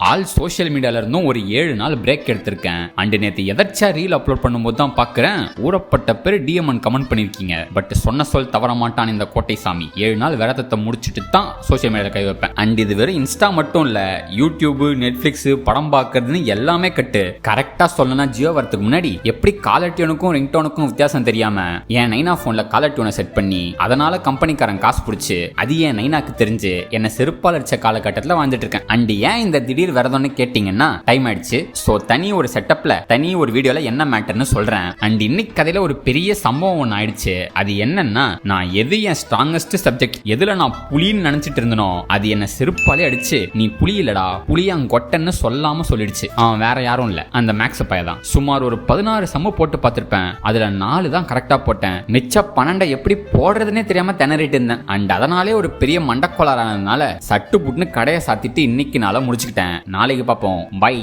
All social மீடியால இருந்தும் ஒரு 7 நாள் பிரேக் எடுத்திருக்கேன். அண்ட் நேத்து எதர்ச்சியா ரீல் அப்லோட் பண்ணும்போது தான் பாக்குறேன் ஊறப்பட்ட பேர் டிஎம்என் கமெண்ட் பண்ணிருக்கீங்க. பட் சொன்ன சொல் தவற மாட்டான் இந்த கோட்டை சாமி. 7 நாள் விரதத்தை முடிச்சுட்டு தான் சோஷியல் மீடியால கை வைப்பேன். அண்ட் இது வெறும் இன்ஸ்டா மட்டும் இல்ல, யூடியூப், நெட்ஃபிளிக்ஸ், படம் பார்க்கறதுன்னு எல்லாமே கட்டு. கரெக்டா சொல்லணும்னா ஜியோ வரதுக்கு முன்னாடி எப்படி காலர் டியூனுக்கும் ரிங்டோனுக்கும் வித்தியாசம் தெரியாம என் நைனா போன்ல காலர் டியூனை செட் பண்ணி அதனால கம்பெனிக்காரன் காசு பிடிச்சு அது என் நைனாக்கு தெரிஞ்சு என்ன செருப்பால் அடிச்ச காலகட்டத்தில் வாழ்ந்துட்டு இருக்கேன். அண்ட் ஏன் இந்த திடீர் விரதம்னு கேட்டீங்கன்னா டைம் ஆயிடுச்சு. சோ தனி ஒரு செட்டப்ல தனி ஒரு வீடியோல என்ன மேட்டர்னு சொல்றேன். அண்ட் இன்னைக்கு கதையில ஒரு பெரிய சம்பவம் ஒன்று ஆயிடுச்சு. அது என்னன்னா, நான் எது என் ஸ்ட்ராங்கஸ்ட் சப்ஜெக்ட் எதுல நான் புலின்னு நினைச்சிட்டு இருந்தனோ அது என்ன செருப்பாலே அடிச்சு நீ புலி இல்லடா புளியாங்கொட்டன்னு சொல்லாம சொல்லிடுச்சு. அவன் வேற யாரும் இல்ல, அந்த மேக்ஸ் பையன் தான். சுமார் ஒரு 16 சம்ம போட்டு பார்த்திருப்பேன். அதுல 4 தான் கரெக்டா போட்டேன். மிச்ச 12 எப்படி போடுறதுன்னே தெரியாம திணறிட்டு இருந்தேன். அண்ட் அதனாலே ஒரு பெரிய மண்டக்கோளாறானதுனால சட்டு புட்டுன்னு கடையை சாத்திட்டு இன்னைக்கு நாள முடிச்சுக்கிட்டேன். நாளைக்கு பார்ப்போம். பை.